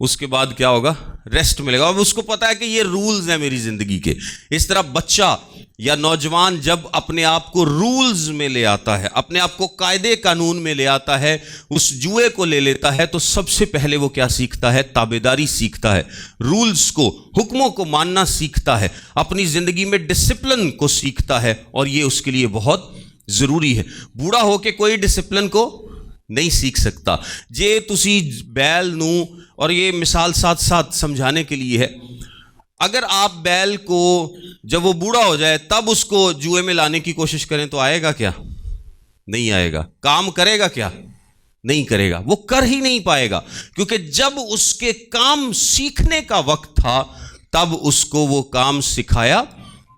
اس کے بعد کیا ہوگا؟ ریسٹ ملے گا. اب اس کو پتا ہے کہ یہ رولز ہیں میری زندگی کے. اس طرح بچہ یا نوجوان جب اپنے آپ کو رولز میں لے آتا ہے, اپنے آپ کو قاعدے قانون میں لے آتا ہے, اس جوئے کو لے لیتا ہے, تو سب سے پہلے وہ کیا سیکھتا ہے؟ تابعداری سیکھتا ہے, رولز کو, حکموں کو ماننا سیکھتا ہے, اپنی زندگی میں ڈسپلن کو سیکھتا ہے, اور یہ اس کے لیے بہت ضروری ہے. بوڑھا ہو کے کوئی ڈسپلن کو نہیں سیکھ سکتا. جے تسی بیل نو, اور یہ مثال ساتھ ساتھ سمجھانے کے لیے ہے, اگر آپ بیل کو جب وہ بوڑھا ہو جائے تب اس کو جوئے میں لانے کی کوشش کریں تو آئے گا کیا؟ نہیں آئے گا. کام کرے گا کیا؟ نہیں کرے گا. وہ کر ہی نہیں پائے گا, کیونکہ جب اس کے کام سیکھنے کا وقت تھا تب اس کو وہ کام سکھایا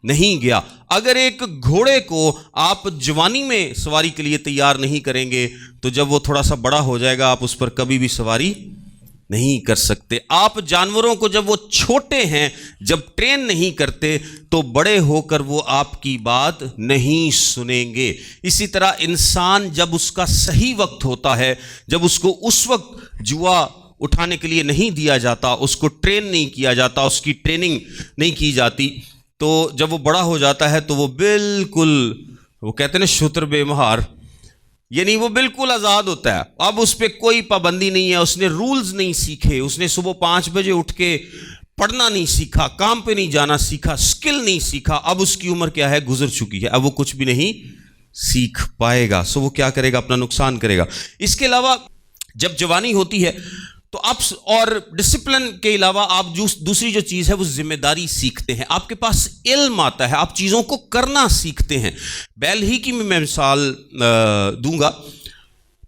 نہیں گیا. اگر ایک گھوڑے کو آپ جوانی میں سواری کے لیے تیار نہیں کریں گے تو جب وہ تھوڑا سا بڑا ہو جائے گا آپ اس پر کبھی بھی سواری نہیں کر سکتے. آپ جانوروں کو جب وہ چھوٹے ہیں جب ٹرین نہیں کرتے تو بڑے ہو کر وہ آپ کی بات نہیں سنیں گے. اسی طرح انسان جب اس کا صحیح وقت ہوتا ہے, جب اس کو اس وقت جوا اٹھانے کے لیے نہیں دیا جاتا, اس کو ٹرین نہیں کیا جاتا, اس کی ٹریننگ نہیں کی جاتی, تو جب وہ بڑا ہو جاتا ہے تو وہ بالکل, وہ کہتے ہیں نا شتر بے مہار, یعنی وہ بالکل آزاد ہوتا ہے. اب اس پہ کوئی پابندی نہیں ہے, اس نے رولز نہیں سیکھے, اس نے صبح 5 بجے اٹھ کے پڑھنا نہیں سیکھا, کام پہ نہیں جانا سیکھا, اسکل نہیں سیکھا. اب اس کی عمر کیا ہے؟ گزر چکی ہے. اب وہ کچھ بھی نہیں سیکھ پائے گا. سو وہ کیا کرے گا؟ اپنا نقصان کرے گا. اس کے علاوہ جب جوانی ہوتی ہے تو آپ, اور ڈسپلن کے علاوہ آپ دوسری جو چیز ہے وہ ذمہ داری سیکھتے ہیں. آپ کے پاس علم آتا ہے, آپ چیزوں کو کرنا سیکھتے ہیں. بیل ہی کی میں مثال دوں گا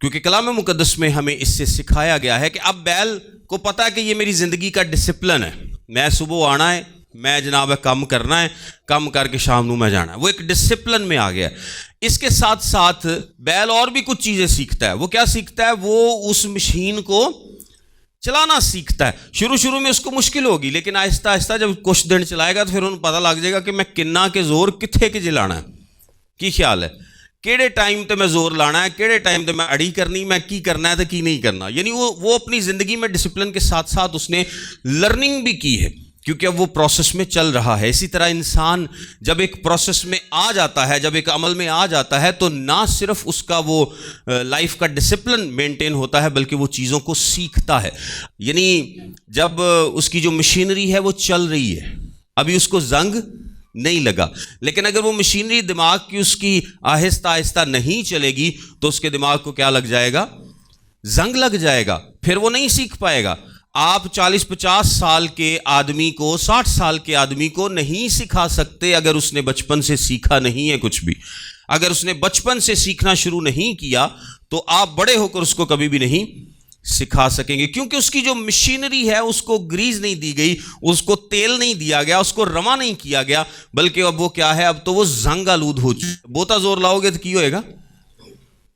کیونکہ کلام مقدس میں ہمیں اس سے سکھایا گیا ہے کہ اب بیل کو پتا ہے کہ یہ میری زندگی کا ڈسپلن ہے, میں صبح آنا ہے, میں جناب کام کرنا ہے, کام کر کے شام نو میں جانا ہے. وہ ایک ڈسپلن میں آ گیا ہے. اس کے ساتھ ساتھ بیل اور بھی کچھ چیزیں سیکھتا ہے. وہ کیا سیکھتا ہے؟ وہ اس مشین کو چلانا سیکھتا ہے. شروع میں اس کو مشکل ہوگی, لیکن آہستہ آہستہ جب کچھ دن چلائے گا تو پھر انہیں پتہ لگ جائے گا کہ میں کنا کے زور کتھے کے جلانا ہے. کی خیال ہے؟ کیڑے ٹائم تے میں زور لانا ہے, کیڑے ٹائم تے میں اڑی کرنی, میں کی کرنا ہے تو کی نہیں کرنا. یعنی وہ اپنی زندگی میں ڈسپلن کے ساتھ ساتھ اس نے لرننگ بھی کی ہے, کیونکہ اب وہ پروسیس میں چل رہا ہے. اسی طرح انسان جب ایک پروسیس میں آ جاتا ہے, جب ایک عمل میں آ جاتا ہے, تو نہ صرف اس کا وہ لائف کا ڈسپلن مینٹین ہوتا ہے بلکہ وہ چیزوں کو سیکھتا ہے. یعنی جب اس کی جو مشینری ہے وہ چل رہی ہے, ابھی اس کو زنگ نہیں لگا, لیکن اگر وہ مشینری دماغ کی اس کی آہستہ آہستہ نہیں چلے گی تو اس کے دماغ کو کیا لگ جائے گا؟ زنگ لگ جائے گا, پھر وہ نہیں سیکھ پائے گا. آپ 40-50 سال کے آدمی کو 60 سال کے آدمی کو نہیں سکھا سکتے اگر اس نے بچپن سے سیکھا نہیں ہے کچھ بھی. اگر اس نے بچپن سے سیکھنا شروع نہیں کیا تو آپ بڑے ہو کر اس کو کبھی بھی نہیں سکھا سکیں گے, کیونکہ اس کی جو مشینری ہے اس کو گریز نہیں دی گئی, اس کو تیل نہیں دیا گیا, اس کو رواں نہیں کیا گیا, بلکہ اب وہ کیا ہے؟ اب تو وہ زنگ آلود ہو چکی. بوتا زور لاؤ گے تو کی ہوئے گا؟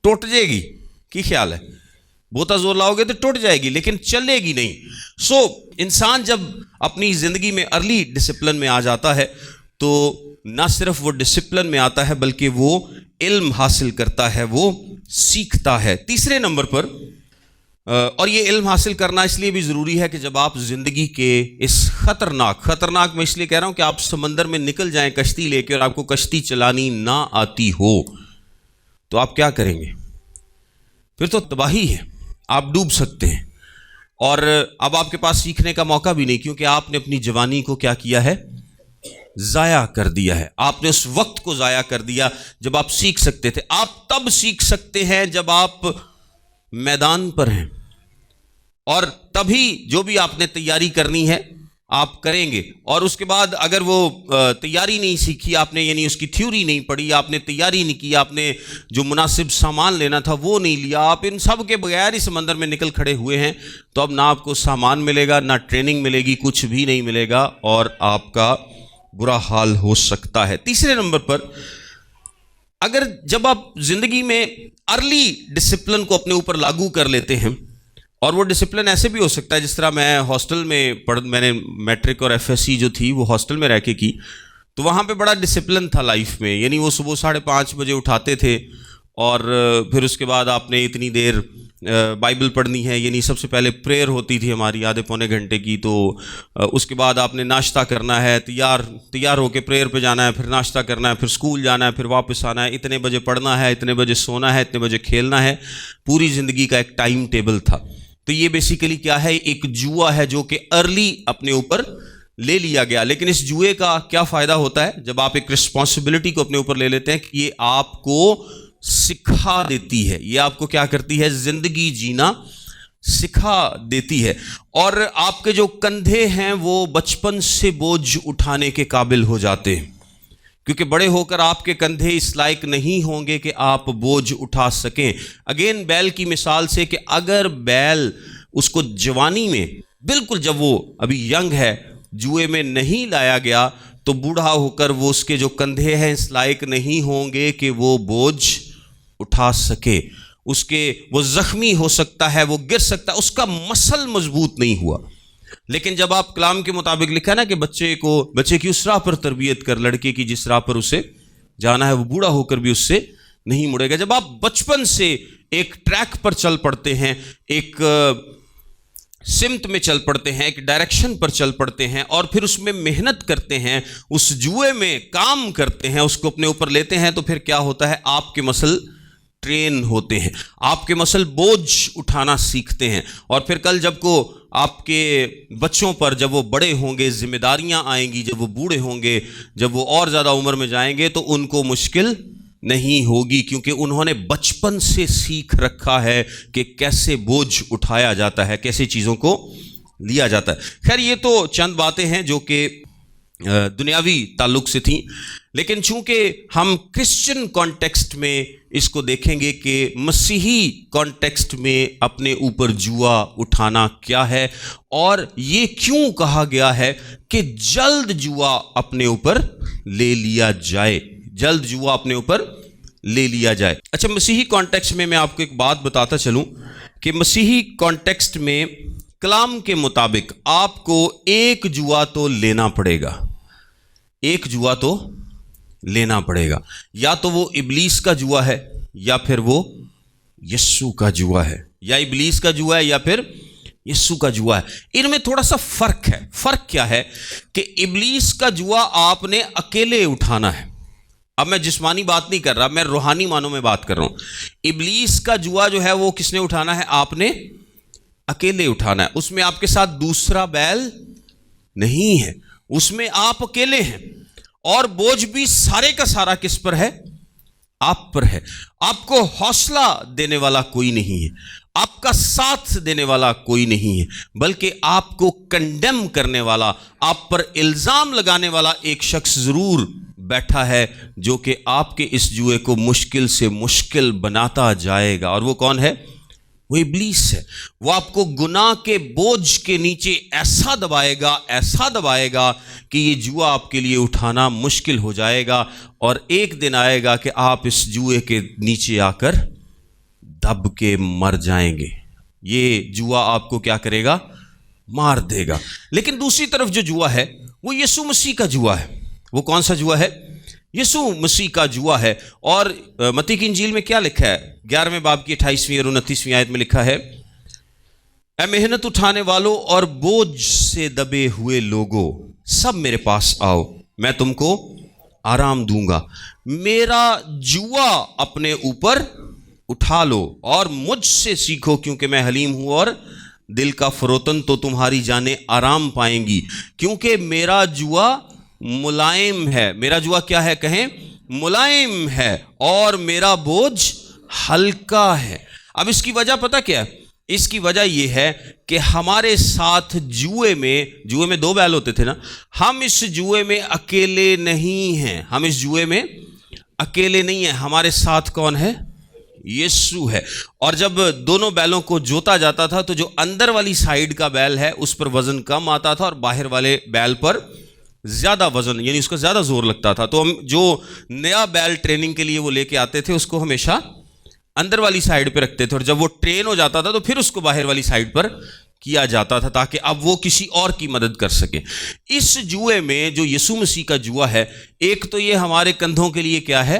ٹوٹ جائے گی. کی خیال ہے؟ بوتا زور لاؤ گے تو ٹوٹ جائے گی لیکن چلے گی نہیں. سو انسان جب اپنی زندگی میں ارلی ڈسپلن میں آ جاتا ہے تو نہ صرف وہ ڈسپلن میں آتا ہے بلکہ وہ علم حاصل کرتا ہے, وہ سیکھتا ہے. تیسرے نمبر پر, اور یہ علم حاصل کرنا اس لیے بھی ضروری ہے کہ جب آپ زندگی کے اس خطرناک میں اس لیے کہہ رہا ہوں کہ آپ سمندر میں نکل جائیں کشتی لے کے اور آپ کو کشتی چلانی نہ آتی ہو تو آپ کیا کریں گے؟ پھر تو تباہی ہے, آپ ڈوب سکتے ہیں. اور اب آپ کے پاس سیکھنے کا موقع بھی نہیں, کیونکہ آپ نے اپنی جوانی کو کیا کیا ہے؟ ضائع کر دیا ہے. آپ نے اس وقت کو ضائع کر دیا جب آپ سیکھ سکتے تھے. آپ تب سیکھ سکتے ہیں جب آپ میدان پر ہیں, اور تبھی جو بھی آپ نے تیاری کرنی ہے آپ کریں گے. اور اس کے بعد اگر وہ تیاری نہیں سیکھی آپ نے, یعنی اس کی تھیوری نہیں پڑھی, آپ نے تیاری نہیں کی, آپ نے جو مناسب سامان لینا تھا وہ نہیں لیا, آپ ان سب کے بغیر ہی سمندر میں نکل کھڑے ہوئے ہیں, تو اب نہ آپ کو سامان ملے گا, نہ ٹریننگ ملے گی, کچھ بھی نہیں ملے گا, اور آپ کا برا حال ہو سکتا ہے. تیسرے نمبر پر, اگر جب آپ زندگی میں ارلی ڈسپلن کو اپنے اوپر لاگو کر لیتے ہیں, اور وہ ڈسپلن ایسے بھی ہو سکتا ہے جس طرح میں ہاسٹل میں میں نے میٹرک اور ایف ایس سی جو تھی وہ ہاسٹل میں رہ کے کی, تو وہاں پہ بڑا ڈسپلن تھا لائف میں. یعنی وہ صبح 5:30 بجے اٹھاتے تھے اور پھر اس کے بعد آپ نے اتنی دیر بائبل پڑھنی ہے، یعنی سب سے پہلے پریئر ہوتی تھی ہماری آدھے پونے گھنٹے کی، تو اس کے بعد آپ نے ناشتہ کرنا ہے، تیار ہو کے پریئر پہ جانا ہے، پھر ناشتہ کرنا ہے، پھر اسکول جانا ہے، پھر واپس آنا ہے، اتنے بجے پڑھنا ہے، اتنے بجے سونا ہے، اتنے بجے کھیلنا ہے، پوری زندگی کا ایک ٹائم ٹیبل تھا۔ تو یہ بیسیکلی کیا ہے؟ ایک جوا ہے جو کہ ارلی اپنے اوپر لے لیا گیا۔ لیکن اس جوئے کا کیا فائدہ ہوتا ہے جب آپ ایک رسپانسبلٹی کو اپنے اوپر لے لیتے ہیں کہ یہ آپ کو سکھا دیتی ہے، یہ آپ کو کیا کرتی ہے؟ زندگی جینا سکھا دیتی ہے، اور آپ کے جو کندھے ہیں وہ بچپن سے بوجھ اٹھانے کے قابل ہو جاتے ہیں، کیونکہ بڑے ہو کر آپ کے کندھے اس لائق نہیں ہوں گے کہ آپ بوجھ اٹھا سکیں۔ اگین بیل کی مثال سے، کہ اگر بیل اس کو جوانی میں بالکل جب وہ ابھی ینگ ہے جوئے میں نہیں لایا گیا تو بوڑھا ہو کر وہ اس کے جو کندھے ہیں اس لائق نہیں ہوں گے کہ وہ بوجھ اٹھا سکے، اس کے وہ زخمی ہو سکتا ہے، وہ گر سکتا ہے، اس کا مسل مضبوط نہیں ہوا۔ لیکن جب آپ کلام کے مطابق لکھا نا کہ بچے کی اس راہ پر تربیت کر، لڑکے کی جس راہ پر اسے جانا ہے وہ بوڑھا ہو کر بھی اس سے نہیں مڑے گا۔ جب آپ بچپن سے ایک ٹریک پر چل پڑتے ہیں، ایک سمت میں چل پڑتے ہیں، ایک ڈائریکشن پر چل پڑتے ہیں، اور پھر اس میں محنت کرتے ہیں، اس جوئے میں کام کرتے ہیں، اس کو اپنے اوپر لیتے ہیں، تو پھر کیا ہوتا ہے؟ آپ کے مسل ٹرین ہوتے ہیں، آپ کے مسل بوجھ اٹھانا سیکھتے ہیں، اور پھر کل جب کو آپ کے بچوں پر جب وہ بڑے ہوں گے، ذمہ داریاں آئیں گی، جب وہ بوڑھے ہوں گے، جب وہ اور زیادہ عمر میں جائیں گے، تو ان کو مشکل نہیں ہوگی، کیونکہ انہوں نے بچپن سے سیکھ رکھا ہے کہ کیسے بوجھ اٹھایا جاتا ہے، کیسے چیزوں کو لیا جاتا ہے۔ خیر یہ تو چند باتیں ہیں جو کہ دنیاوی تعلق سے تھیں، لیکن چونکہ ہم کرسچن کانٹیکسٹ میں اس کو دیکھیں گے کہ مسیحی کانٹیکسٹ میں اپنے اوپر جوا اٹھانا کیا ہے، اور یہ کیوں کہا گیا ہے کہ جلد جوا اپنے اوپر لے لیا جائے، جلد جوا اپنے اوپر لے لیا جائے۔ اچھا، مسیحی کانٹیکسٹ میں آپ کو ایک بات بتاتا چلوں کہ مسیحی کانٹیکسٹ میں کلام کے مطابق آپ کو ایک جوا تو لینا پڑے گا، ایک جوا تو لینا پڑے گا، یا تو وہ ابلیس کا جوا ہے یا پھر وہ یسوع کا جوا ہے، یا ابلیس کا جوا ہے یا پھر یسوع کا جوا ہے۔ ان میں تھوڑا سا فرق ہے۔ فرق کیا ہے؟ کہ ابلیس کا جوا آپ نے اکیلے اٹھانا ہے۔ اب میں جسمانی بات نہیں کر رہا، میں روحانی معنوں میں بات کر رہا ہوں۔ ابلیس کا جوا جو ہے وہ کس نے اٹھانا ہے؟ آپ نے اکیلے اٹھانا ہے۔ اس میں آپ کے ساتھ دوسرا بیل نہیں ہے، اس میں آپ اکیلے ہیں، اور بوجھ بھی سارے کا سارا کس پر ہے؟ آپ پر ہے۔ آپ کو حوصلہ دینے والا کوئی نہیں ہے، آپ کا ساتھ دینے والا کوئی نہیں ہے، بلکہ آپ کو کنڈیم کرنے والا، آپ پر الزام لگانے والا ایک شخص ضرور بیٹھا ہے، جو کہ آپ کے اس جوئے کو مشکل سے مشکل بناتا جائے گا۔ اور وہ کون ہے؟ وہ ابلیس ہے۔ وہ آپ کو گناہ کے بوجھ کے نیچے ایسا دبائے گا کہ یہ جوا آپ کے لیے اٹھانا مشکل ہو جائے گا، اور ایک دن آئے گا کہ آپ اس جوئے کے نیچے آ کر دب کے مر جائیں گے۔ یہ جوا آپ کو کیا کرے گا؟ مار دے گا۔ لیکن دوسری طرف جو جوا ہے وہ یسوع مسیح کا جوا ہے۔ وہ کون سا جوا ہے؟ یسوع مسیح کا جوا ہے۔ اور متی کی انجیل میں کیا لکھا ہے؟ 11ویں باب کی 28ویں اور 29ویں آیت میں لکھا ہے، اے محنت اٹھانے والوں اور بوجھ سے دبے ہوئے لوگوں، سب میرے پاس آؤ، میں تم کو آرام دوں گا۔ میرا جوا اپنے اوپر اٹھا لو اور مجھ سے سیکھو، کیونکہ میں حلیم ہوں اور دل کا فروتن، تو تمہاری جانیں آرام پائیں گی، کیونکہ میرا جوا ملائم ہے۔ میرا جوا کیا ہے؟ کہیں ملائم ہے، اور میرا بوجھ ہلکا ہے۔ اب اس کی وجہ پتہ کیا ہے؟ اس کی وجہ یہ ہے کہ ہمارے ساتھ جوئے میں 2 بیل ہوتے تھے نا، ہم اس جوئے میں اکیلے نہیں ہیں، ہم اس جوئے میں اکیلے نہیں ہیں، ہمارے ساتھ کون ہے؟ یسوع ہے۔ اور جب دونوں بیلوں کو جوتا جاتا تھا تو جو اندر والی سائیڈ کا بیل ہے اس پر وزن کم آتا تھا، اور باہر والے بیل پر زیادہ وزن، یعنی اس کا زیادہ زور لگتا تھا۔ تو ہم جو نیا بیل ٹریننگ کے لیے وہ لے کے آتے تھے اس کو ہمیشہ اندر والی سائیڈ پہ رکھتے تھے، اور جب وہ ٹرین ہو جاتا تھا تو پھر اس کو باہر والی سائیڈ پر کیا جاتا تھا، تاکہ اب وہ کسی اور کی مدد کر سکے۔ اس جوئے میں جو یسوع مسیح کا جوا ہے، ایک تو یہ ہمارے کندھوں کے لیے کیا ہے؟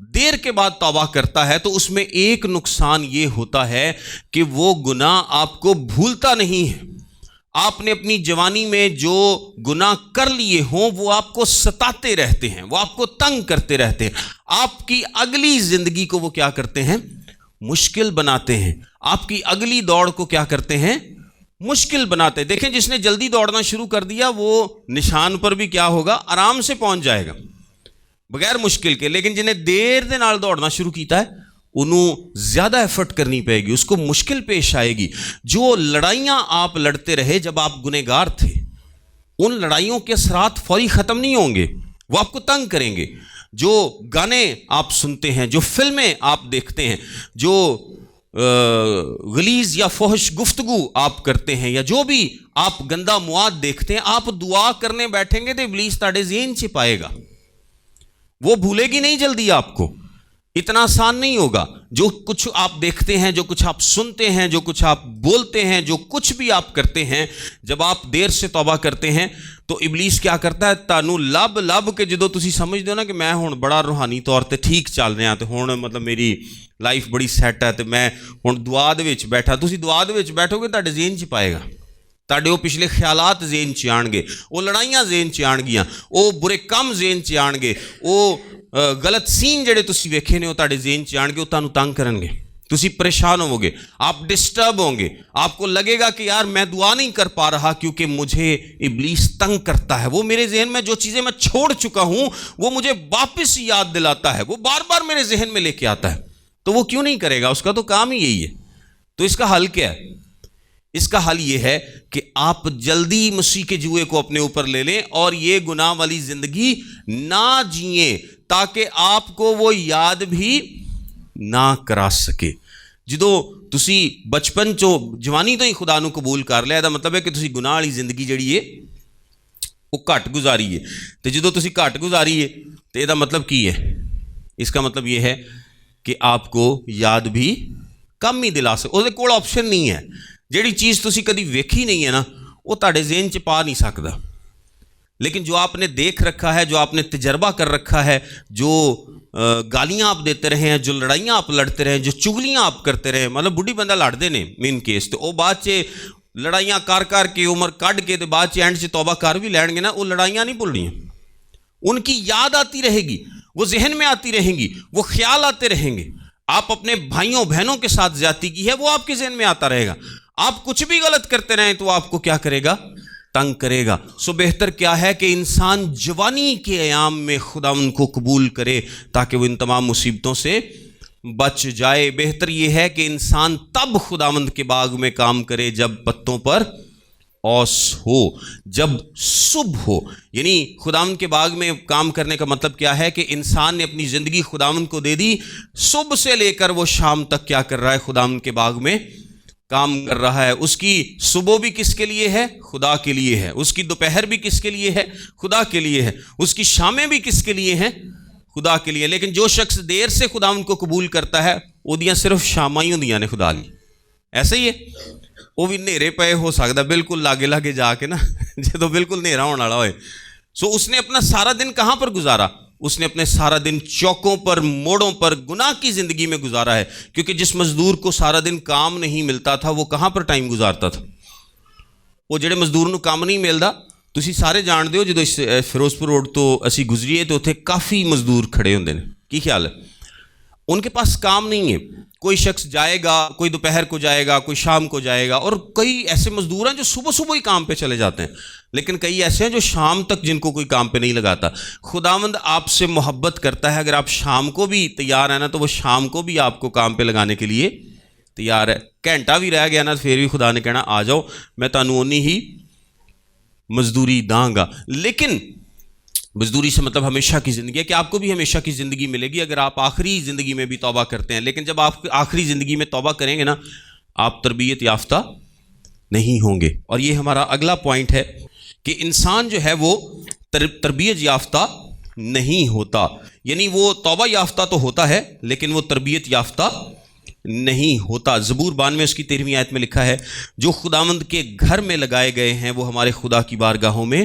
دیر کے بعد توبہ کرتا ہے تو اس میں ایک نقصان یہ ہوتا ہے کہ وہ گناہ آپ کو بھولتا نہیں ہے. آپ نے اپنی جوانی میں جو گناہ کر لیے ہوں وہ آپ کو ستاتے رہتے ہیں, وہ آپ کو تنگ کرتے رہتے ہیں, آپ کی اگلی زندگی کو وہ کیا کرتے ہیں, مشکل بناتے ہیں, آپ کی اگلی دوڑ کو کیا کرتے ہیں, مشکل بناتے ہیں. دیکھیں جس نے جلدی دوڑنا شروع کر دیا وہ نشان پر بھی کیا ہوگا, آرام سے پہنچ جائے گا بغیر مشکل کے. لیکن جنہیں دیر دے نال دوڑنا شروع کیتا ہے انہوں زیادہ ایفرٹ کرنی پڑے گی, اس کو مشکل پیش آئے گی. جو لڑائیاں آپ لڑتے رہے جب آپ گنہگار تھے, ان لڑائیوں کے اثرات فوری ختم نہیں ہوں گے, وہ آپ کو تنگ کریں گے. جو گانے آپ سنتے ہیں, جو فلمیں آپ دیکھتے ہیں, جو غلیظ یا فحش گفتگو آپ کرتے ہیں, یا جو بھی آپ گندا مواد دیکھتے ہیں, آپ دعا کرنے بیٹھیں گے تو ابلیس تاڑے ذہن چ پائے گا, وہ بھولے گی نہیں جلدی آپ کو. اتنا آسان نہیں ہوگا. جو کچھ آپ دیکھتے ہیں, جو کچھ آپ سنتے ہیں, جو کچھ آپ بولتے ہیں, جو کچھ بھی آپ کرتے ہیں, جب آپ دیر سے توبہ کرتے ہیں تو ابلیس کیا کرتا ہے, تانوں لب لب کے جدو تسی سمجھ دو نا کہ میں ہن بڑا روحانی طور تے ٹھیک چل رہا تے ہن مطلب میری لائف بڑی سیٹ ہے تے میں ہن دعا دے وچ بیٹھا, تسی دعا دے وچ بیٹھو گے تہاڈے ذہن چ پائے گا, تہاڈے وہ پچھلے خیالات ذہن چ آن گے, وہ لڑائیاں ذہن چ آن گیاں, وہ برے کم ذہن چ آن گے, وہ غلط سین جڑے تسی ویکھے نے وہ تہاڈے ذہن چ آن گے, وہ تانوں تنگ کرن گے, تسی پریشان ہوو گے, آپ ڈسٹرب ہوں گے, آپ کو لگے گا کہ یار میں دعا نہیں کر پا رہا کیونکہ مجھے ابلیس تنگ کرتا ہے, وہ میرے ذہن میں جو چیزیں میں چھوڑ چکا ہوں وہ مجھے واپس یاد دلاتا ہے, وہ بار بار میرے ذہن میں لے کے آتا ہے. تو وہ کیوں نہیں کرے گا, اس کا تو کام ہی یہی ہے. تو اس کا حل کیا ہے؟ اس کا حل یہ ہے کہ آپ جلدی مسیح کے جوئے کو اپنے اوپر لے لیں اور یہ گناہ والی زندگی نہ جئیں تاکہ آپ کو وہ یاد بھی نہ کرا سکے. جدو تسی بچپن چو جوانی تو ہی خدا نو قبول کر لیا, دا مطلب ہے کہ تسی گناہ والی زندگی جڑی ہے وہ گھٹ گزاری ہے. تو جدو تسی گھٹ گزاری ہے تو یہ مطلب کی ہے, اس کا مطلب یہ ہے کہ آپ کو یاد بھی کم ہی دلا سکے. اس کول آپشن نہیں ہے, جیڑی چیز تسی کدی ویکھی نہیں ہے نا وہ تہاڈے ذہن چ پا نہیں سکدا. لیکن جو آپ نے دیکھ رکھا ہے, جو آپ نے تجربہ کر رکھا ہے, جو گالیاں آپ دیتے رہے ہیں, جو لڑائیاں آپ لڑتے رہے ہیں, جو چگلیاں آپ کرتے رہے, مطلب بڈھی بندہ لڑتے نے مین کیس, تو وہ بعد چ لڑائیاں کر کے عمر کڈ کے بعد چ اینڈ چ توبہ کر بھی لین گے نا, وہ لڑائیاں نہیں بھولنیاں, ان کی یاد آتی رہے گی, وہ ذہن میں آتی رہیں گی, وہ خیال آتے رہیں گے. آپ اپنے بھائیوں بہنوں کے ساتھ زیادتی کی ہے, وہ آپ کے ذہن میں آتا رہے گا. آپ کچھ بھی غلط کرتے رہیں تو آپ کو کیا کرے گا, تنگ کرے گا. سو بہتر کیا ہے کہ انسان جوانی کے ایام میں خدا ان کو قبول کرے تاکہ وہ ان تمام مصیبتوں سے بچ جائے. بہتر یہ ہے کہ انسان تب خداوند کے باغ میں کام کرے جب پتوں پر اوس ہو, جب صبح ہو. یعنی خداوند کے باغ میں کام کرنے کا مطلب کیا ہے کہ انسان نے اپنی زندگی خداوند کو دے دی, صبح سے لے کر وہ شام تک کیا کر رہا ہے, خداوند کے باغ میں کام کر رہا ہے. اس کی صبح بھی کس کے لیے ہے, خدا کے لیے ہے. اس کی دوپہر بھی کس کے لیے ہے, خدا کے لیے ہے. اس کی شامیں بھی کس کے لیے ہیں, خدا کے لیے. لیکن جو شخص دیر سے خداوند کو قبول کرتا ہے وہ دیاں صرف شاماں ہی ہوندیاں نے خدا لی. ایسا ہی ہے, وہ بھی نیرے پے ہو سکتا بالکل لاگے لاگے جا کے نا جدو بالکل نیرا ہونے والا ہوئے. سو اس نے اپنا سارا دن کہاں پر گزارا, اس نے اپنے سارا دن چوکوں پر, موڑوں پر, گناہ کی زندگی میں گزارا ہے. کیونکہ جس مزدور کو سارا دن کام نہیں ملتا تھا وہ کہاں پر ٹائم گزارتا تھا, وہ جڑے مزدور نو کام نہیں ملتا, تسی سارے جان دیو جدو اس فیروزپور روڈ تو اسی گزریے تو اتنے کافی مزدور کھڑے ہوندے نے. کی خیال ہے, ان کے پاس کام نہیں ہے. کوئی شخص جائے گا, کوئی دوپہر کو جائے گا, کوئی شام کو جائے گا, اور کئی ایسے مزدور ہیں جو صبح صبح ہی کام پہ چلے جاتے ہیں. لیکن کئی ایسے ہیں جو شام تک جن کو کوئی کام پہ نہیں لگاتا. خداوند آپ سے محبت کرتا ہے, اگر آپ شام کو بھی تیار ہیں نا تو وہ شام کو بھی آپ کو کام پہ لگانے کے لیے تیار ہے. گھنٹہ بھی رہ گیا نا پھر بھی خدا نے کہنا آ جاؤ, میں تانوں اونی ہی مزدوری داں گا. لیکن مزدوری سے مطلب ہمیشہ کی زندگی ہے کہ آپ کو بھی ہمیشہ کی زندگی ملے گی اگر آپ آخری زندگی میں بھی توبہ کرتے ہیں. لیکن جب آپ آخری زندگی میں توبہ کریں گے نا, آپ تربیت یافتہ نہیں ہوں گے. اور یہ ہمارا اگلا پوائنٹ ہے کہ انسان جو ہے وہ تربیت یافتہ نہیں ہوتا. یعنی وہ توبہ یافتہ تو ہوتا ہے لیکن وہ تربیت یافتہ نہیں ہوتا. زبور 92 میں اس کی 13ویں آیت میں لکھا ہے, جو خداوند کے گھر میں لگائے گئے ہیں وہ ہمارے خدا کی بارگاہوں میں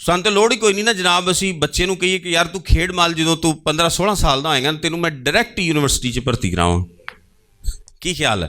ਸਾਨੂੰ ਤਾਂ ਲੋੜ ਹੀ ਕੋਈ ਨਹੀਂ ਨਾ ਜਨਾਬ, ਅਸੀਂ ਬੱਚੇ ਨੂੰ ਕਹੀਏ ਕਿ ਯਾਰ ਤੂੰ ਖੇਡ ਮਾਲ ਜਦੋਂ ਤੂੰ 15-16 ਸਾਲ ਦਾ ਹੋਏਗਾ ਤੈਨੂੰ ਮੈਂ ਡਾਇਰੈਕਟ ਯੂਨੀਵਰਸਿਟੀ 'ਚ ਭਰਤੀ ਕਰਾਵਾਂ। ਕੀ ਖਿਆਲ ਹੈ?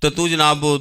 ਤਾਂ ਤੂੰ ਜਨਾਬ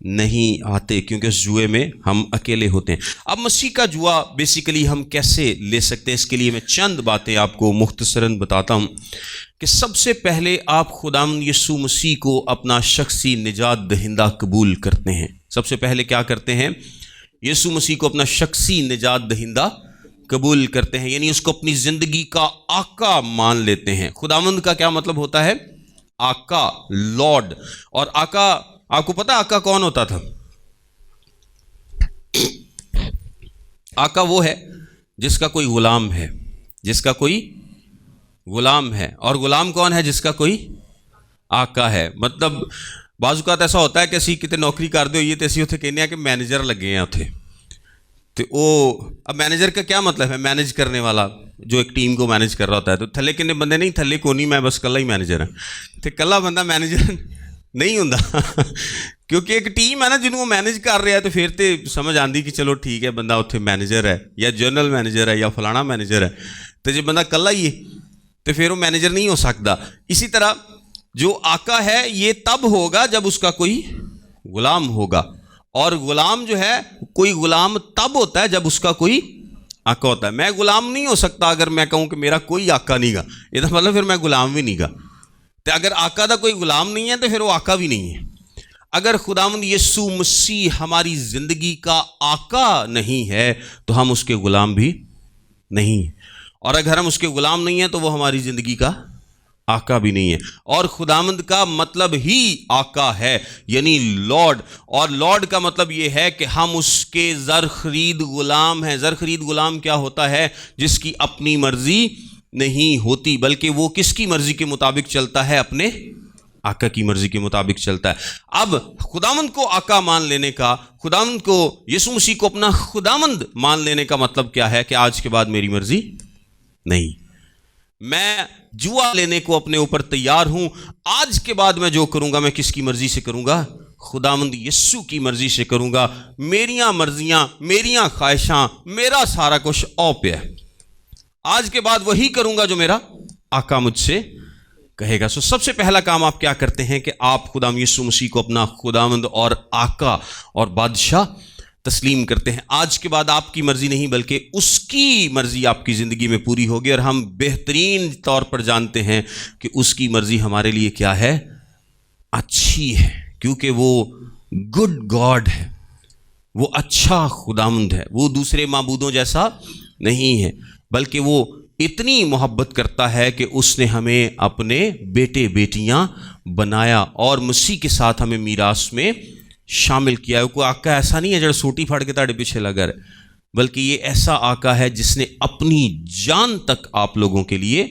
نہیں آتے، کیونکہ اس جوئے میں ہم اکیلے ہوتے ہیں۔ اب مسیح کا جوا بیسیکلی ہم کیسے لے سکتے ہیں، اس کے لیے میں چند باتیں آپ کو مختصراً بتاتا ہوں کہ سب سے پہلے آپ خداوند یسوع مسیح کو اپنا شخصی نجات دہندہ قبول کرتے ہیں۔ سب سے پہلے کیا کرتے ہیں؟ یسوع مسیح کو اپنا شخصی نجات دہندہ قبول کرتے ہیں، یعنی اس کو اپنی زندگی کا آقا مان لیتے ہیں۔ خداوند کا کیا مطلب ہوتا ہے؟ آقا، لارڈ۔ اور آقا، آپ کو پتہ آقا کون ہوتا تھا؟ آقا وہ ہے جس کا کوئی غلام ہے، جس کا کوئی غلام ہے۔ اور غلام کون ہے؟ جس کا کوئی آقا ہے۔ مطلب بعض اوقات ایسا ہوتا ہے کہ اسی کتے نوکری کر دے ہوئی ہے تو اسی اتنے کہنے ہیں کہ مینیجر لگے ہیں اتنے، تو اب مینیجر کا کیا مطلب ہے؟ مینیج کرنے والا، جو ایک ٹیم کو مینیج کر رہا ہوتا ہے۔ تو تھلے کنے بندے نہیں، تھلے کو نہیں، میں بس کلا ہی مینیجر ہوں۔ تو کلا بندہ مینیجر نہیں ہوں کیونکہ ایک ٹیم ہے نا جنہوں وہ مینیج کر رہا ہے، تو پھر تو سمجھ آتی کہ چلو ٹھیک ہے بندہ اتنے مینیجر ہے یا جنرل مینیجر ہے یا فلانا مینیجر ہے۔ تو جب بندہ کلا ہی ہے تو پھر وہ مینیجر نہیں ہو سکتا۔ اسی طرح جو آقا ہے یہ تب ہوگا جب اس کا کوئی غلام ہوگا، اور غلام جو ہے، کوئی غلام تب ہوتا ہے جب اس کا کوئی آقا ہوتا ہے۔ میں غلام نہیں ہو سکتا اگر میں کہوں کہ میرا کوئی آقا نہیں گا، یہ تو مطلب پھر میں غلام بھی نہیں گا۔ تو اگر آقا دا کوئی غلام نہیں ہے تو پھر وہ آقا بھی نہیں ہے۔ اگر خداوند یسوع مسیح ہماری زندگی کا آقا نہیں ہے تو ہم اس کے غلام بھی نہیں ہیں، اور اگر ہم اس کے غلام نہیں ہیں تو وہ ہماری زندگی کا آقا بھی نہیں ہے۔ اور خداوند کا مطلب ہی آقا ہے، یعنی لارڈ، اور لارڈ کا مطلب یہ ہے کہ ہم اس کے زر خرید غلام ہیں۔ زر خرید غلام کیا ہوتا ہے؟ جس کی اپنی مرضی نہیں ہوتی، بلکہ وہ کس کی مرضی کے مطابق چلتا ہے؟ اپنے آقا کی مرضی کے مطابق چلتا ہے۔ اب خداوند کو آقا مان لینے کا، خداوند کو، یسوع مسیح کو اپنا خداوند مان لینے کا مطلب کیا ہے؟ کہ آج کے بعد میری مرضی نہیں، میں جوا لینے کو اپنے اوپر تیار ہوں۔ آج کے بعد میں جو کروں گا میں کس کی مرضی سے کروں گا؟ خداوند یسوع کی مرضی سے کروں گا۔ میریاں مرضیاں، میریاں خواہشاں، میرا سارا کچھ پہ ہے۔ آج کے بعد وہی کروں گا جو میرا آقا مجھ سے کہے گا۔ سب سے پہلا کام آپ کیا کرتے ہیں کہ آپ خداوند یسوع مسیح کو اپنا خداوند اور آقا اور بادشاہ تسلیم کرتے ہیں۔ آج کے بعد آپ کی مرضی نہیں بلکہ اس کی مرضی آپ کی زندگی میں پوری ہوگی، اور ہم بہترین طور پر جانتے ہیں کہ اس کی مرضی ہمارے لیے کیا ہے؟ اچھی ہے، کیونکہ وہ گڈ گاڈ ہے، وہ اچھا خداوند ہے۔ وہ دوسرے معبودوں جیسا نہیں ہے، بلکہ وہ اتنی محبت کرتا ہے کہ اس نے ہمیں اپنے بیٹے بیٹیاں بنایا اور مسیح کے ساتھ ہمیں میراث میں شامل کیا ہے۔ کوئی آقا ایسا نہیں ہے جو سوٹی پھاڑ کے تاڑے پیچھے لگا رہے، بلکہ یہ ایسا آقا ہے جس نے اپنی جان تک آپ لوگوں کے لیے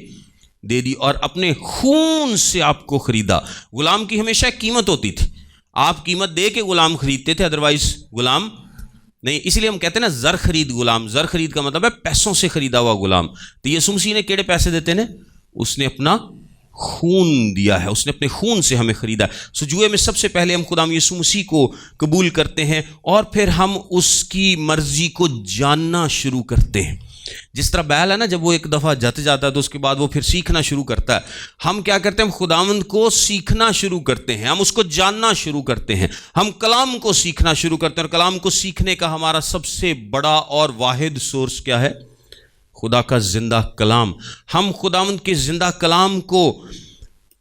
دے دی اور اپنے خون سے آپ کو خریدا۔ غلام کی ہمیشہ ایک قیمت ہوتی تھی، آپ قیمت دے کے غلام خریدتے تھے، ادروائز غلام نہیں۔ اس لیے ہم کہتے ہیں نا زر خرید غلام۔ زر خرید کا مطلب ہے پیسوں سے خریدا ہوا غلام۔ تو یسوع مسیح نے کیڑے پیسے دیتے ہیں؟ اس نے اپنا خون دیا ہے، اس نے اپنے خون سے ہمیں خریدا ہے۔ جوئے میں سب سے پہلے ہم خداوند یسوع مسیح کو قبول کرتے ہیں اور پھر ہم اس کی مرضی کو جاننا شروع کرتے ہیں۔ جس طرح بیل ہے نا، جب وہ ایک دفعہ جت جاتا ہے تو اس کے بعد وہ پھر سیکھنا شروع کرتا ہے۔ ہم کیا کرتے ہیں؟ ہم خداوند کو سیکھنا شروع کرتے ہیں، ہم اس کو جاننا شروع کرتے ہیں، ہم کلام کو سیکھنا شروع کرتے ہیں۔ اور کلام کو سیکھنے کا ہمارا سب سے بڑا اور واحد سورس کیا ہے؟ خدا کا زندہ کلام۔ ہم خداوند کے زندہ کلام کو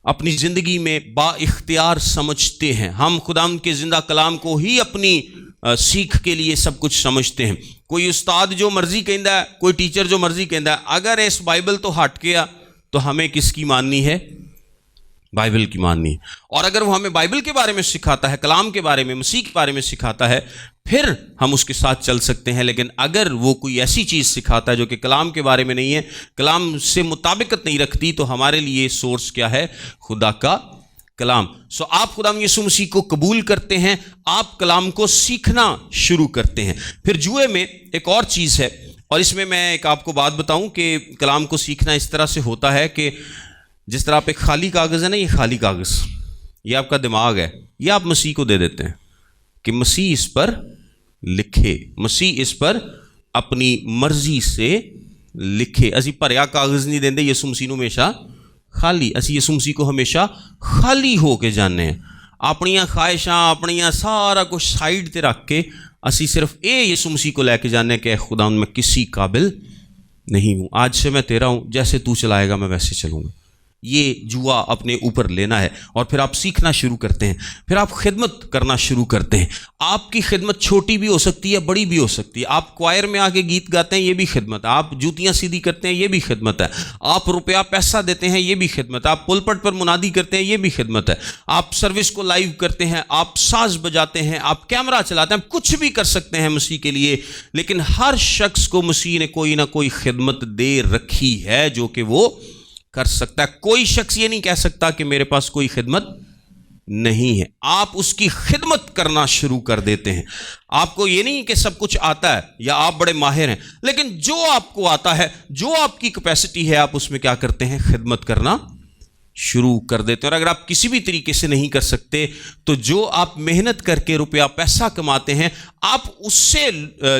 اپنی زندگی میں با اختیار سمجھتے ہیں، ہم خداوند کے زندہ کلام کو ہی اپنی سیکھ کے لیے سب کچھ سمجھتے ہیں۔ کوئی استاد جو مرضی کہندا ہے، کوئی ٹیچر جو مرضی کہندا ہے، اگر اس بائبل تو ہٹ گیا تو ہمیں کس کی ماننی ہے؟ بائبل کی ماننی ہے۔ اور اگر وہ ہمیں بائبل کے بارے میں سکھاتا ہے، کلام کے بارے میں، مسیح کے بارے میں سکھاتا ہے، پھر ہم اس کے ساتھ چل سکتے ہیں۔ لیکن اگر وہ کوئی ایسی چیز سکھاتا ہے جو کہ کلام کے بارے میں نہیں ہے، کلام سے مطابقت نہیں رکھتی، تو ہمارے لیے سورس کیا ہے؟ خدا کا کلام۔ آپ خداوند یسوع مسیح کو قبول کرتے ہیں، آپ کلام کو سیکھنا شروع کرتے ہیں۔ پھر جوئے میں ایک اور چیز ہے، اور اس میں ایک آپ کو بات بتاؤں کہ کلام کو سیکھنا اس طرح سے ہوتا ہے کہ جس طرح آپ ایک خالی کاغذ ہے نا، یہ خالی کاغذ، یہ آپ کا دماغ ہے، یہ آپ مسیح کو دے دیتے ہیں کہ مسیح اس پر لکھے، مسیح اس پر اپنی مرضی سے لکھے۔ اسی بھریا کاغذ نہیں دیندے یسوع مسیح نوں، ہمیشہ خالی۔ اسی یسوع مسیح کو ہمیشہ خالی ہو کے جاننے ہیں۔ اپنیاں خواہشاں اپنیاں سارا کچھ سائڈ تے رکھ کے اسی صرف یسوع مسیح کو لے کے جانے کہ خدا میں کسی قابل نہیں ہوں، آج سے میں تیرا ہوں، جیسے تو چلائے گا میں ویسے چلوں گا. یہ جوا اپنے اوپر لینا ہے. اور پھر آپ سیکھنا شروع کرتے ہیں، پھر آپ خدمت کرنا شروع کرتے ہیں. آپ کی خدمت چھوٹی بھی ہو سکتی ہے، بڑی بھی ہو سکتی ہے. آپ کوائر میں آ کے گیت گاتے ہیں، یہ بھی خدمت ہے. آپ جوتیاں سیدھی کرتے ہیں، یہ بھی خدمت ہے. آپ روپیہ پیسہ دیتے ہیں، یہ بھی خدمت ہے. آپ پلپٹ پر منادی کرتے ہیں، یہ بھی خدمت ہے. آپ سروس کو لائیو کرتے ہیں، آپ ساز بجاتے ہیں، آپ کیمرہ چلاتے ہیں، آپ کچھ بھی کر سکتے ہیں مسیح کے لیے. لیکن ہر شخص کو مسیح نے کوئی نہ کوئی خدمت دے رکھی ہے جو کہ وہ کر سکتا ہے. کوئی شخص یہ نہیں کہہ سکتا کہ میرے پاس کوئی خدمت نہیں ہے. آپ اس کی خدمت کرنا شروع کر دیتے ہیں. آپ کو یہ نہیں کہ سب کچھ آتا ہے یا آپ بڑے ماہر ہیں، لیکن جو آپ کو آتا ہے، جو آپ کی کیپیسٹی ہے، آپ اس میں کیا کرتے ہیں؟ خدمت کرنا شروع کر دیتے ہیں. اور اگر آپ کسی بھی طریقے سے نہیں کر سکتے تو جو آپ محنت کر کے روپیہ پیسہ کماتے ہیں، آپ اس سے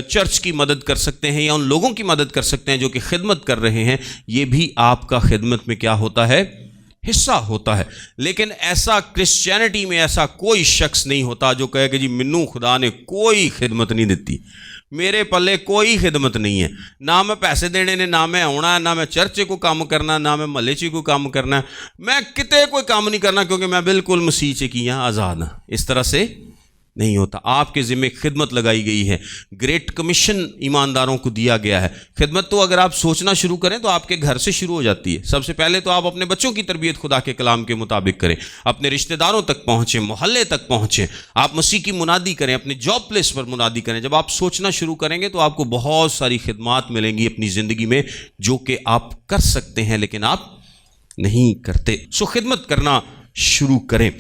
چرچ کی مدد کر سکتے ہیں یا ان لوگوں کی مدد کر سکتے ہیں جو کہ خدمت کر رہے ہیں. یہ بھی آپ کا خدمت میں کیا ہوتا ہے؟ حصہ ہوتا ہے. لیکن ایسا کرسچینٹی میں ایسا کوئی شخص نہیں ہوتا جو کہے کہ جی منو خدا نے کوئی خدمت نہیں دیتی، میرے پلے کوئی خدمت نہیں ہے، نہ میں پیسے دینے نے، نہ میں آنا ہے، نہ میں چرچ کو کام کرنا، نہ میں محلے چ کو کام کرنا ہے، میں کتے کوئی کام نہیں کرنا کیونکہ میں بالکل مسیح سے کیا آزاد ہوں. اس طرح سے نہیں ہوتا. آپ کے ذمہ خدمت لگائی گئی ہے. گریٹ کمیشن ایمانداروں کو دیا گیا ہے. خدمت تو اگر آپ سوچنا شروع کریں تو آپ کے گھر سے شروع ہو جاتی ہے. سب سے پہلے تو آپ اپنے بچوں کی تربیت خدا کے کلام کے مطابق کریں، اپنے رشتہ داروں تک پہنچیں، محلے تک پہنچیں، آپ مسیح کی منادی کریں، اپنے جاب پلیس پر منادی کریں. جب آپ سوچنا شروع کریں گے تو آپ کو بہت ساری خدمات ملیں گی اپنی زندگی میں جو کہ آپ کر سکتے ہیں لیکن آپ نہیں کرتے. سو خدمت کرنا شروع کریں.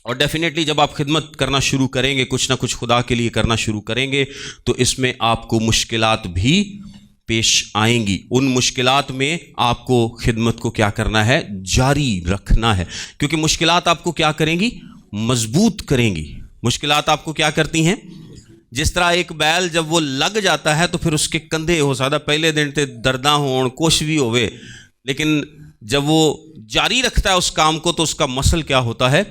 اور ڈیفینیٹلی جب آپ خدمت کرنا شروع کریں گے، کچھ نہ کچھ خدا کے لیے کرنا شروع کریں گے، تو اس میں آپ کو مشکلات بھی پیش آئیں گی. ان مشکلات میں آپ کو خدمت کو کیا کرنا ہے؟ جاری رکھنا ہے. کیونکہ مشکلات آپ کو کیا کریں گی؟ مضبوط کریں گی. مشکلات آپ کو کیا کرتی ہیں؟ جس طرح ایک بیل جب وہ لگ جاتا ہے تو پھر اس کے کندھے ہو سکتا پہلے دن تے درداں ہون، کچھ بھی ہوئے، لیکن جب وہ جاری رکھتا ہے اس کام کو تو اس کا مسل کیا ہوتا ہے؟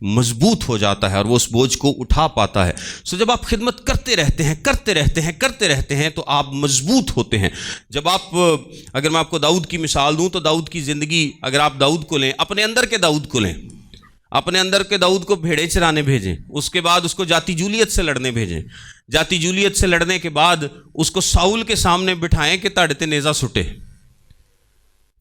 مضبوط ہو جاتا ہے اور وہ اس بوجھ کو اٹھا پاتا ہے. سو جب آپ خدمت کرتے رہتے ہیں تو آپ مضبوط ہوتے ہیں. جب آپ اگر میں آپ کو داؤد کی مثال دوں تو داؤد کی زندگی، اگر آپ داؤد کو لیں، اپنے اندر کے داؤد کو لیں، اپنے اندر کے داؤد کو بھیڑے چرانے بھیجیں، اس کے بعد اس کو جاتی جولیت سے لڑنے بھیجیں، جاتی جولیت سے لڑنے کے بعد اس کو ساؤل کے سامنے بٹھائیں کہ تاڑے تے نیزہ سٹے،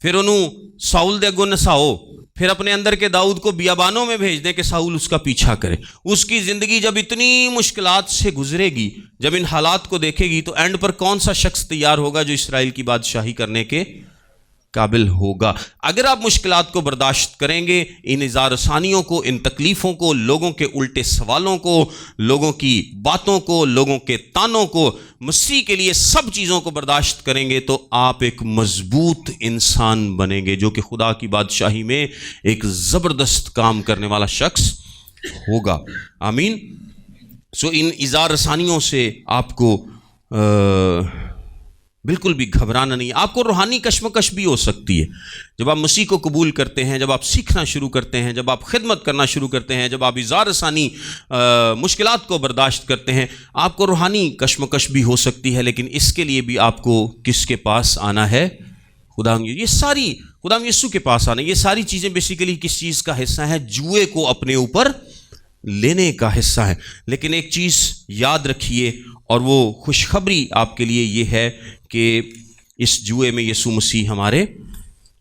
پھر انہوں ساؤل دے اگوں نساؤ، پھر اپنے اندر کے داؤد کو بیابانوں میں بھیج دیں کہ ساؤل اس کا پیچھا کرے. اس کی زندگی جب اتنی مشکلات سے گزرے گی، جب ان حالات کو دیکھے گی، تو اینڈ پر کون سا شخص تیار ہوگا جو اسرائیل کی بادشاہی کرنے کے قابل ہوگا؟ اگر آپ مشکلات کو برداشت کریں گے، ان اظہار ثانیوں کو، ان تکلیفوں کو، لوگوں کے الٹے سوالوں کو، لوگوں کی باتوں کو، لوگوں کے تانوں کو، مسیح کے لیے سب چیزوں کو برداشت کریں گے تو آپ ایک مضبوط انسان بنیں گے جو کہ خدا کی بادشاہی میں ایک زبردست کام کرنے والا شخص ہوگا. آمین. سو ان اظہار ثانیوں سے آپ کو بالکل بھی گھبرانا نہیں. آپ کو روحانی کشمکش بھی ہو سکتی ہے جب آپ مسیح کو قبول کرتے ہیں، جب آپ سیکھنا شروع کرتے ہیں، جب آپ خدمت کرنا شروع کرتے ہیں، جب آپ اظہار ثانی مشکلات کو برداشت کرتے ہیں، آپ کو روحانی کشمکش بھی ہو سکتی ہے. لیکن اس کے لیے بھی آپ کو کس کے پاس آنا ہے؟ خدا یسوع کے پاس آنا. یہ ساری چیزیں بیسیکلی کس چیز کا حصہ ہیں؟ جوئے کو اپنے اوپر لینے کا حصہ ہے. لیکن ایک چیز یاد رکھیے، اور وہ خوشخبری آپ کے لیے یہ ہے کہ اس جوئے میں یسوع مسیح ہمارے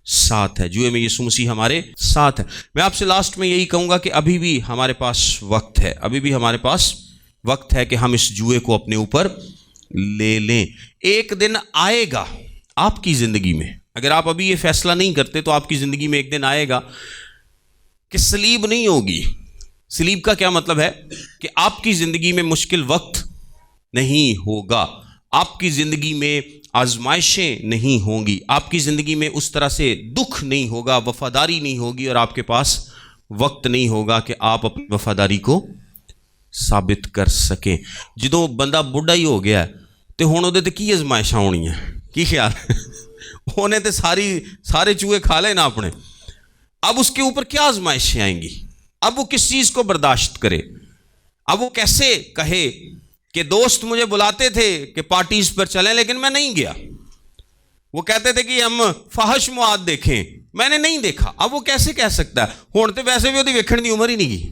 ساتھ ہے. جوئے میں یسوع مسیح ہمارے ساتھ ہے. میں آپ سے لاسٹ میں یہی کہوں گا کہ ابھی بھی ہمارے پاس وقت ہے، ابھی بھی ہمارے پاس وقت ہے کہ ہم اس جوئے کو اپنے اوپر لے لیں. ایک دن آئے گا آپ کی زندگی میں، اگر آپ ابھی یہ فیصلہ نہیں کرتے تو آپ کی زندگی میں ایک دن آئے گا کہ صلیب نہیں ہوگی. صلیب کا کیا مطلب ہے؟ کہ آپ کی زندگی میں مشکل وقت نہیں ہوگا، آپ کی زندگی میں آزمائشیں نہیں ہوں گی، آپ کی زندگی میں اس طرح سے دکھ نہیں ہوگا، وفاداری نہیں ہوگی، اور آپ کے پاس وقت نہیں ہوگا کہ آپ اپنی وفاداری کو ثابت کر سکیں. جدوں بندہ بڑھا ہی ہو گیا تو ہن اودے تے کی آزمائشاں ہونیاں؟ کی خیال؟ ہونے تے سارے چوہے کھا لے نا اپنے. اب اس کے اوپر کیا آزمائشیں آئیں گی؟ اب وہ کس چیز کو برداشت کرے؟ اب وہ کیسے کہے کہ دوست مجھے بلاتے تھے کہ پارٹیز پر چلیں لیکن میں نہیں گیا، وہ کہتے تھے کہ ہم فحش مواد دیکھیں، میں نے نہیں دیکھا۔ اب وہ کیسے کہہ سکتا ہے؟ ہون تے ویسے بھی وہ ویکھن دی عمر ہی نہیں گئی،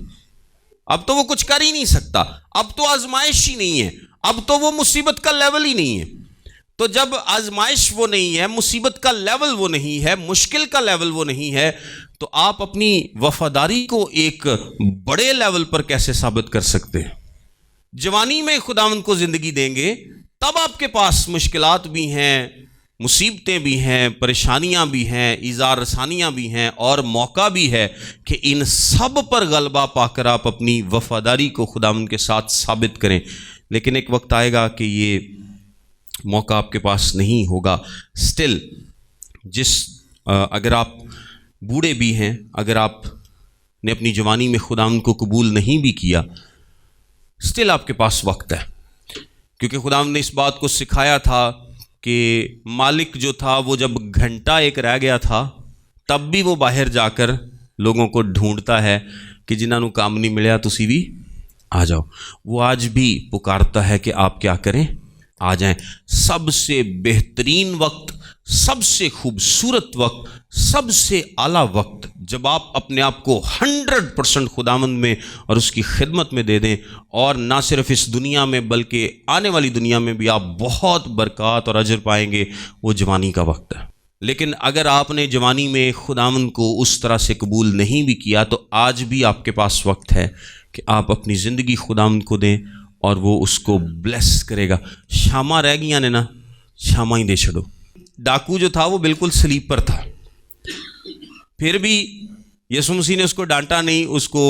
اب تو وہ کچھ کر ہی نہیں سکتا، اب تو آزمائش ہی نہیں ہے، اب تو وہ مصیبت کا لیول ہی نہیں ہے۔ تو جب آزمائش وہ نہیں ہے، مصیبت کا لیول وہ نہیں ہے، مشکل کا لیول وہ نہیں ہے، تو آپ اپنی وفاداری کو ایک بڑے لیول پر کیسے ثابت کر سکتے ہیں؟ جوانی میں خداوند کو زندگی دیں گے تب آپ کے پاس مشکلات بھی ہیں، مصیبتیں بھی ہیں، پریشانیاں بھی ہیں، ایذا رسانیاں بھی ہیں، اور موقع بھی ہے کہ ان سب پر غلبہ پا کر آپ اپنی وفاداری کو خداوند کے ساتھ ثابت کریں۔ لیکن ایک وقت آئے گا کہ یہ موقع آپ کے پاس نہیں ہوگا۔ سٹل اگر آپ بوڑھے بھی ہیں، اگر آپ نے اپنی جوانی میں خداوند کو قبول نہیں بھی کیا، سٹل آپ کے پاس وقت ہے، کیونکہ خداوند نے اس بات کو سکھایا تھا کہ مالک جو تھا وہ جب گھنٹہ ایک رہ گیا تھا تب بھی وہ باہر جا کر لوگوں کو ڈھونڈتا ہے کہ جنہاں نو کام نہیں ملیا تسی بھی آ جاؤ۔ وہ آج بھی پکارتا ہے کہ آپ کیا کریں؟ آ جائیں۔ سب سے بہترین وقت، سب سے خوبصورت وقت، سب سے اعلیٰ وقت جب آپ اپنے آپ کو 100% خداوند میں اور اس کی خدمت میں دے دیں، اور نہ صرف اس دنیا میں بلکہ آنے والی دنیا میں بھی آپ بہت برکات اور اجر پائیں گے، وہ جوانی کا وقت ہے۔ لیکن اگر آپ نے جوانی میں خداوند کو اس طرح سے قبول نہیں بھی کیا تو آج بھی آپ کے پاس وقت ہے کہ آپ اپنی زندگی خداوند کو دیں اور وہ اس کو بلیس کرے گا۔ شاماں رہ گیاں نے نا، شاماں ہی دے چھڑو۔ ڈاکو جو تھا وہ بالکل سلیپ پر تھا، پھر بھی یسوع مسیح نے اس کو ڈانٹا نہیں، اس کو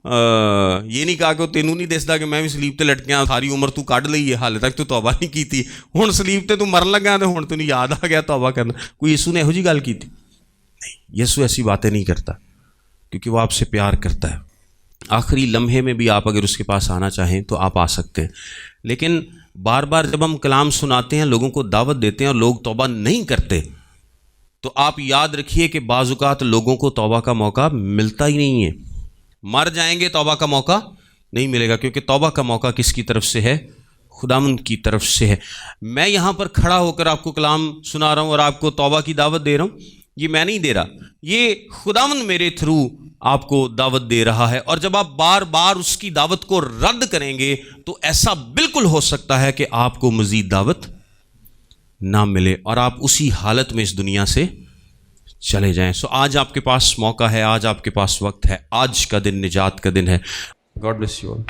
یہ نہیں کہا کہ تینوں نہیں دستا کہ میں بھی سلیپ تے لٹکیاں، ساری عمر تو کڈ لئی ہے، حالے تک تو توبہ نہیں کیتی، ہن سلیپ تے تو مرن لگا تے ہن تینوں یاد آ گیا توبہ کرنا۔ کوئی یسوع نے یہو جی گل کیتی؟ نہیں، یسوع ایسی باتیں نہیں کرتا، کیونکہ وہ آپ سے پیار کرتا ہے۔ آخری لمحے میں بھی آپ اگر اس کے پاس آنا چاہیں تو آپ آ سکتے ہیں، لیکن بار بار جب ہم کلام سناتے ہیں، لوگوں کو دعوت دیتے ہیں اور لوگ توبہ نہیں کرتے، تو آپ یاد رکھیے کہ بعض اوقات لوگوں کو توبہ کا موقع ملتا ہی نہیں ہے۔ مر جائیں گے توبہ کا موقع نہیں ملے گا، کیونکہ توبہ کا موقع کس کی طرف سے ہے؟ خداوند کی طرف سے ہے۔ میں یہاں پر کھڑا ہو کر آپ کو کلام سنا رہا ہوں اور آپ کو توبہ کی دعوت دے رہا ہوں، یہ میں نہیں دے رہا، یہ خداوند میرے تھرو آپ کو دعوت دے رہا ہے۔ اور جب آپ بار بار اس کی دعوت کو رد کریں گے تو ایسا بالکل ہو سکتا ہے کہ آپ کو مزید دعوت نہ ملے اور آپ اسی حالت میں اس دنیا سے چلے جائیں۔ سو آج آپ کے پاس موقع ہے، آج آپ کے پاس وقت ہے، آج کا دن نجات کا دن ہے۔ God bless you all.